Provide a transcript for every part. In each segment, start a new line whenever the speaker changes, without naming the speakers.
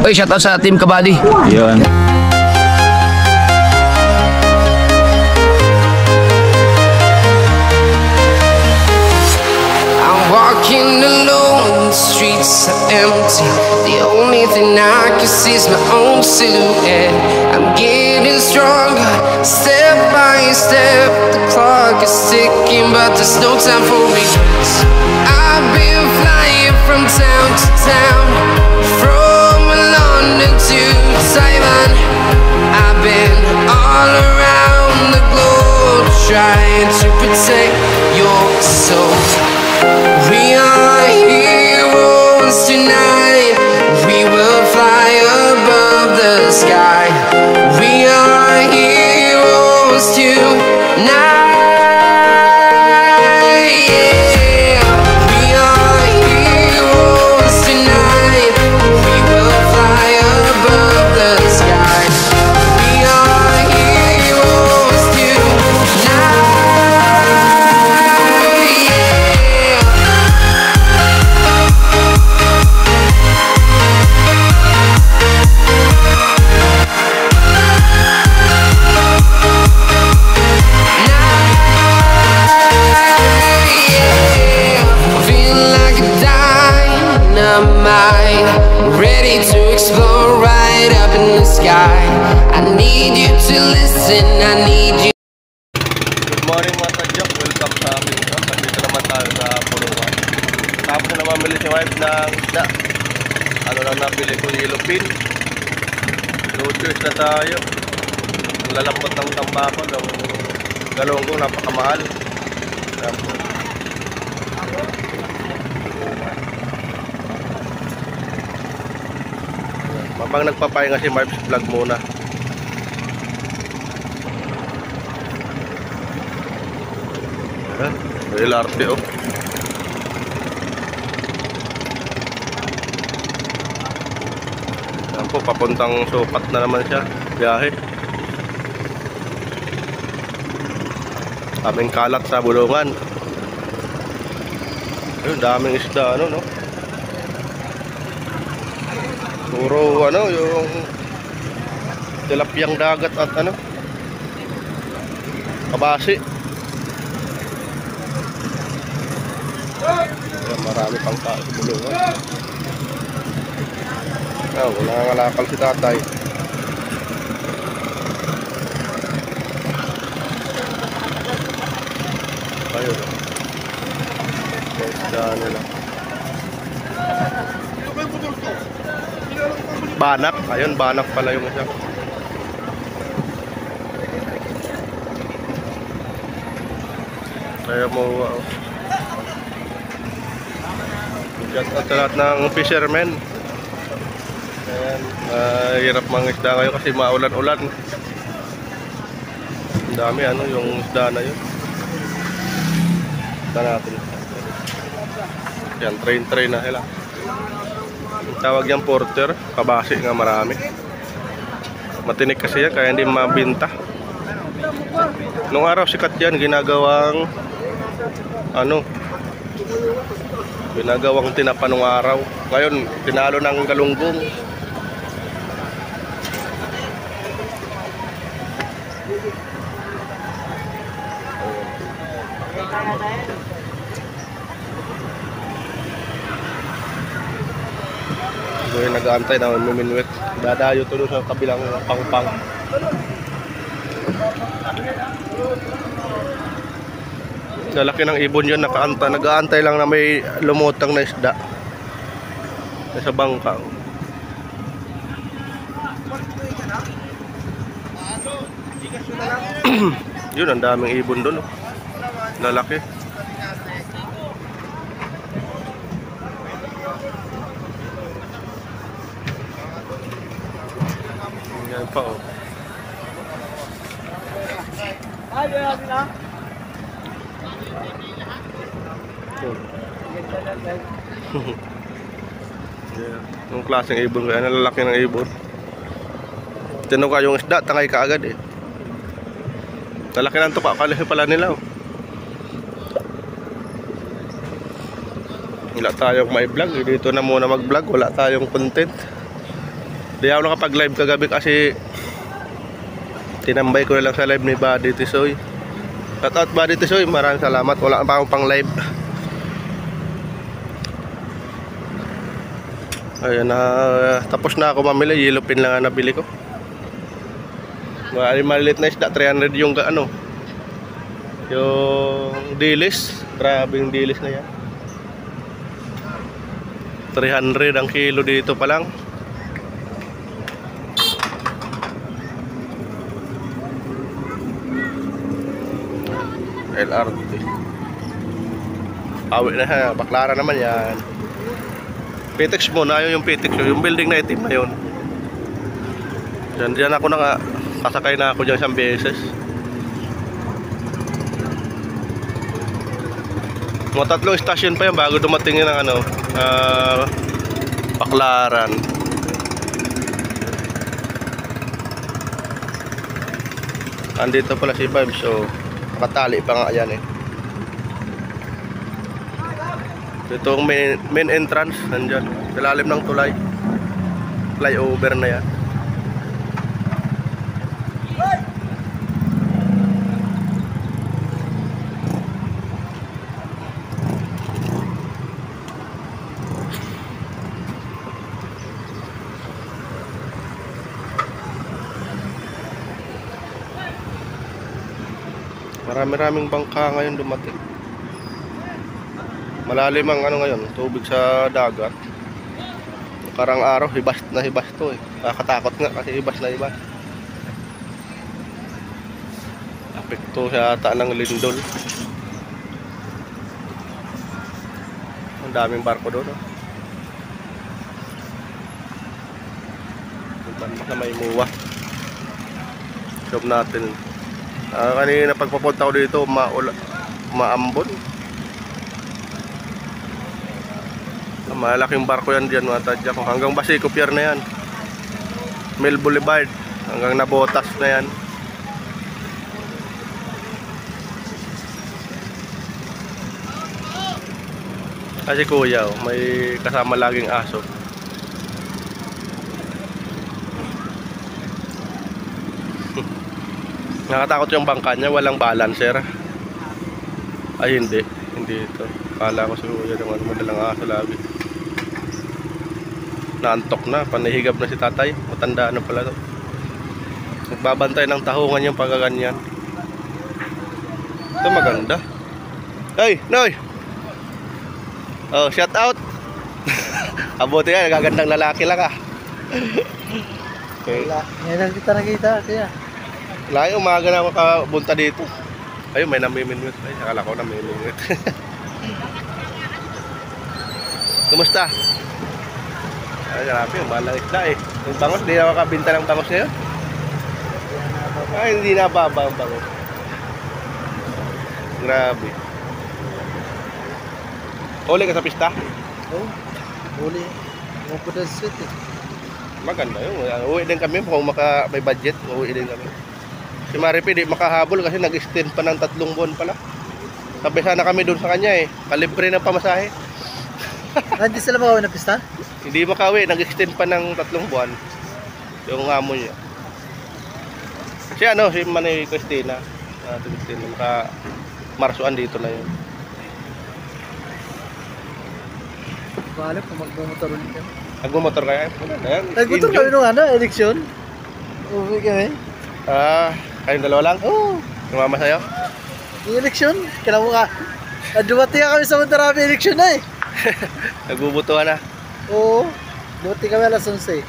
Oy, shoutout sa Team Kabady.
Yun.
Walking alone, the streets are empty. The only thing I can see is my own silhouette. I'm getting stronger, step by step. The clock is ticking, but there's no time for regrets. I've been flying from town to town, from London to Taiwan. I've been all around the globe, trying to protect your soul. We are heroes tonight. We will fly above the sky. We are heroes tonight. Yeah. We are heroes tonight. We will fly above the sky. We are heroes tonight. Ready to explore right up in the sky. I need you to listen, I need you.
Good morning mga kadyok, welcome sa amin. Nandito naman tayo sa Puluwan. Tapos na namamili si wife ng isda. Ano lang nabili ko, yellow pin. Cheers na tayo. Lalambot ng tambako ng galong ko, napakamahal. Mabang nagpapahinga si Marps, vlog muna. LRT oh. Yan po, papuntang Sukat na naman siya, biyahe. Daming kalat sa bulungan. Ayun, daming isda, ano no? Puro ano, yung tilapiyang dagat at ano, kabasi. Ayan, marami pang tao sa bulungan. Wala nga ngalakal si tatay. Ayun, isda nila. Banak, ayun, banak pala yung isa. Kaya mo shout out sa lahat ng fishermen. Ayan, hirap mga isda ngayon kasi maulan-ulan. Ang dami ano, yung isda na yun. Isda natin. Yan, train na sila. Tawag yan porter, kabasi nga marami. Matinik kasi yan, kaya hindi mabinta. Nung araw sikat yan, ginagawang ano, ginagawang tinapa nung araw. Ngayon, tinalo ng galunggong. Yung nag-aantay na minuminwet. Dadayo to sa kabilang pangpang. Lalaki ng ibon yun, nag-aantay lang na may lumutang na isda sa bangka. Yun, ang daming ibon doon, lalaki. Yan pa oh. Yeah. Yung klaseng ibon kaya nalalaki ng ibon. Tinong ka yung isda, tangay ka agad eh. Lalaki ng tupa, kalaki pala nila oh. Wala tayong may vlog, dito na muna mag vlog, wala tayong content. Di ako nakapag-live kagabi kasi tinambay ko na lang sa live ni Buddy Tisoy. Shout out Buddy Tisoy, maraming salamat. Wala pa akong pang live. Ayan na, tapos na ako mamili. Yellow pin lang ang nabili ko. Maliit na isda, 300 yung ano, yung dilis. Grabe yung dilis na yan. 300 ang kilo dito pa lang. LRT. Awi na ha, Baclaran naman yan. Pitex muna, yun yung Pitex, yung building na itim na yun. Diyan ako na nga, sasakay na ako dyan isang beses. Mga 3 station pa yan bago dumating yun ng ano, Baclaran. Andito pala si Vibe, so nakatali pa nga yan eh. Ito ang main entrance, nandyan, sa lalim ng tulay. Flyover na yan. Marami-raming bangka ngayon dumating. Malalim ang ano ngayon, tubig sa dagat. Karang araw, hibas na hibas to eh. Nakakatakot nga kasi hibas na hibas. Apekto sa ata ng lindol. Ang daming barko doon. Banmak na may muwa. Job natin. Kanina pagpapunta ko dito, maambon. Malaking barko yan dyan mga tadya ko. Hanggang Basico Pier na yan. Mel Boulevard. Hanggang Nabotas na yan. Kasi kuya, may kasama laging aso. Nakatakot yung bangka niya, walang balancer. Ay hindi, hindi ito. Kala ko si kuya naman madalang aso lagi. Naantok na, panahigap na si tatay. Matanda na pala to. Nagbabantay ng tahungan yung pagkaganyan. Ito maganda. Hey, Noy! Oh, shout out! Abuti yan, nagagandang lalaki lang ah. Okay.
Ngayon lang kita nakita kaya.
Layo, umaga na makabunta dito. Ayun, may namimimit. Ay, akala ko namimimit. Kumusta? Ay, grabe, malang isda eh. Yung bangos, hindi na makabinta ng bangos ngayon. Ay, hindi na baba ang bangos. Grabe. Uli ka sa pista?
Oo. Uli. Umupo na sweet eh.
Maganda yun. Uwi din kami kung may budget. Uwi din kami. Si Maripi di makahabol kasi nag-extend pa ng 3 buwan pala. Sabi sana kami doon sa kanya eh. Kalibre ng pamasahe.
Hindi sila makawin na pista?
Hindi makawi, nag-extend pa ng 3 buwan. Yung amo niya. Si ano, si Manay Cristina. Cristina, maka-marsuan dito na yun.
Alam kung magbumotor ulit kami.
Nagmumotor kaya?
Nagmotor kami nung ano, eleksyon. Uwi kami.
Kayong dalawa lang?
Oo.
Sumama sa'yo?
Yung eleksyon, kailan mo ka. Dumating kami sa Monterrey eleksyon na eh.
Nagbubutuhan na?
Oo. Dumating kami alas 11.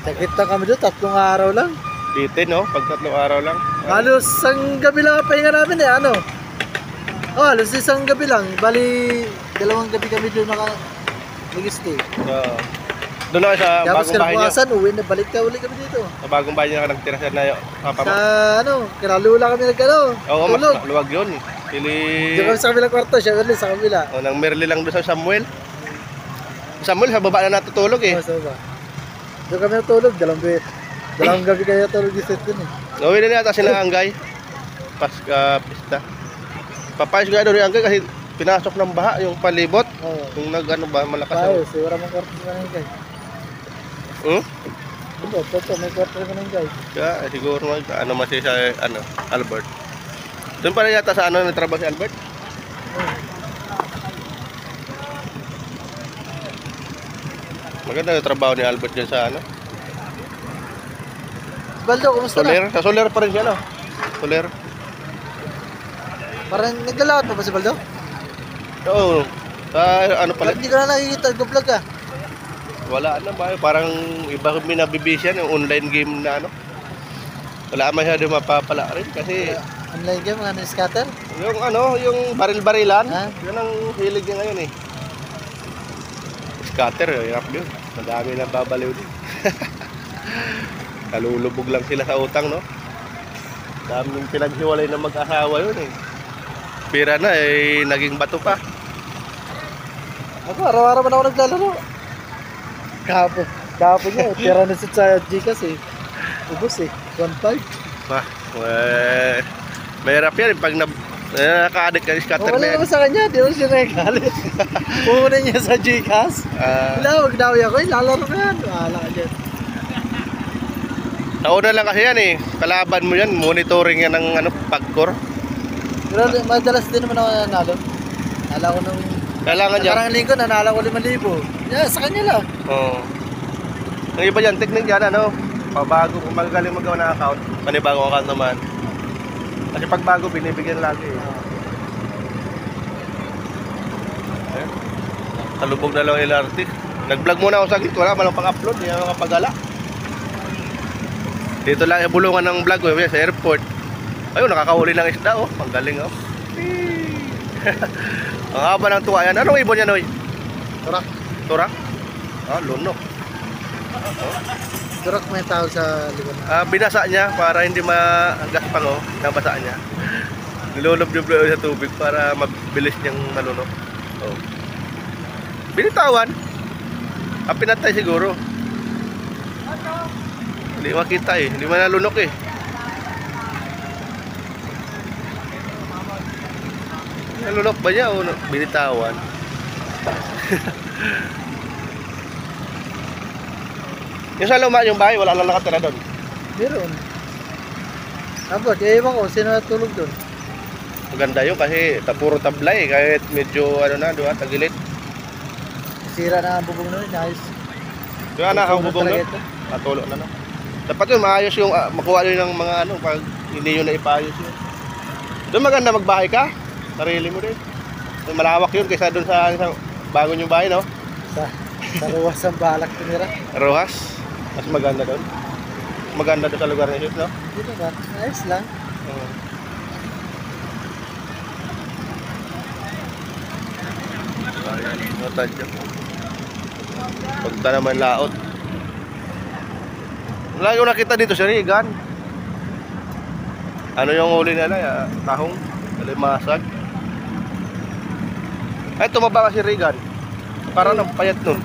Sakit na kami doon, 3 araw lang.
Bitin no? Pag 3 araw lang.
Halos ang gabi lang ang pahinga namin eh, ano? Oh, halos isang gabi lang. Bali, 2 gabi kami doon nag-stay.
Doon na sa
Tapos
bagong bahay niya.
kinabukasan, uwi na, balik ka uli kami dito.
Sa bagong bahay niya ka nagtira siya na yung papa mo.
Sa ano, kinalula kami nag-ano.
Oo, mas
tulog.
luwag yun. Pili...
Doon kami sa kabilang kwarto, siya ulit sa kabila.
O, nang Merly lang doon sa Samuel. Samuel, sa baba na natutulog eh.
Oo, sa baba. Doon kami natulog, 2 gabi kayo natulog yung set dun eh.
Uwi na yata sila Anggay. Paska, pista. Papayos ka doon yung Anggay kasi pinasok ng baha yung palibot.
Oo.
Yung nag-ano ba, malakas
Tayo,
yung...
siguro mong kwarto sa kanang guys.
Hmm?
Hindi, toto, may kwarto sa kanang guys.
Kaya siguro ano masih sa ano, Albert. Doon pala yata sa ano nagtrabaho si Albert. Maganda yung trabaho ni Albert dyan sa ano.
Baldo, kumusta na?
Soler. Sa Soler pa rin siya, no? Soler.
Parang naglalakad pa ba si Baldo?
Oo. Sa ano pala?
Hindi ko na nakikita, nag-vlog ka.
Wala na ba? Parang iba minabibis yan, yung online game na ano. Wala man siya din mapapala rin kasi
Online game, mga scatter.
yung ano, yung baril-barilan,
Ha?
yun ang hilig niya ngayon eh. Scatter, hirap yun. Madami na babaliw din. Kalulubog lang sila sa utang, no? Daming pinaghiwalay ng mag-asawa yun eh. Pira na eh, naging bato pa.
Ako, araw-araw man ako naglalaro. Kahapon niya, pera na sa Gcash eh. Ubus eh, 1.5.
Pa, mahirap yan pag nakaka-addict ka sa scatter
Wala
na yan.
naman sa kanya, di mo siya nagagalit. Puhunan niya sa Gcash. Wala, magdawi ako eh, lalaro na yan. Wala ka dyan.
Nauna lang kasi yan eh. Kalaban mo yan, monitoring yan ng ano, pagkor.
Pero madalas din naman ako nanalo. Nala ko nung
Kailangan yan.
nakarang linggo, nanala ko 5,000. Yeah, sa kanya lang.
Oo. Ang iba dyan, technique dyan, ano, pabago, kung magaling magawa ng account, panibagong account naman. Kasi pag bago, binibigyan lagi eh. Ayun. Talubog na lang LRT. Nag-vlog muna ako sa git, wala malang pang-upload, hindi ako kapagala. Dito lang yung bulungan ng vlog ko, sa airport. Ayun, nakakahuli ng isda, oh. Ang galing, oh. Ang haba ng tuwa yan. Anong ibon yan, oy?
Turak.
Turak? Ah, lunok.
Turak may tao sa liwan.
Binasa niya para hindi magaspang, oh. Nabasa niya. Nilolob-lob sa tubig para mabilis niyang malunok. Oh. Binitawan. Pinatay siguro. Hindi makita eh. Hindi man nalunok eh. Nalunok ba niya o binitawan? Yung sa luma yung bahay, wala lang nakatira doon.
Meron. Abot, ewan ko, sino natulog doon?
Maganda yun kasi puro tablay kahit medyo ano na, diba, tagilid.
Sira na ang bubong nun, nice.
Diba na, ang bubong doon? Natulo na no. Dapat yun, maayos yung makuha nyo ng mga ano, pag hindi nyo na ipaayos yun. Doon maganda magbahay ka, sarili mo din. Malawak yun kaysa doon sa bago nyong bahay, no?
Sa ruwas ang balak tumira.
Rojas, mas maganda doon. Maganda doon sa lugar niyo, no?
Dito ba? Ayos lang.
Oo. Ayan, natadya. Pagta naman laot. Lagi ko nakita dito sa Rigan. Ano yung huli nila? Tahong, alimasag. Ay, tumaba kasi Rigan. Parang napayat nun.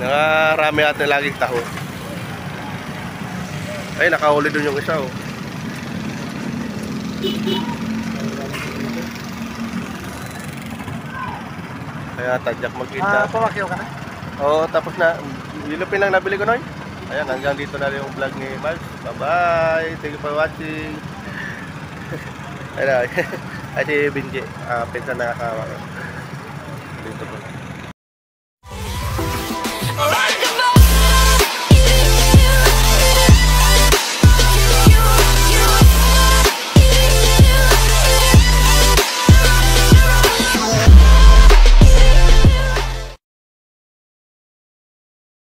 Nakarami natin laging tahong. Ay, nakahuli dun yung isa, oh. Kaya tadyak magkita.
Pumakyaw ka na?
Oo, tapos na. Ilupin lang nabili ko noy. Ayan, hanggang dito na yung vlog ni Miles. Bye-bye. Thank you for watching. Ayan, ay si Binji. Pinsan nakakawa ko.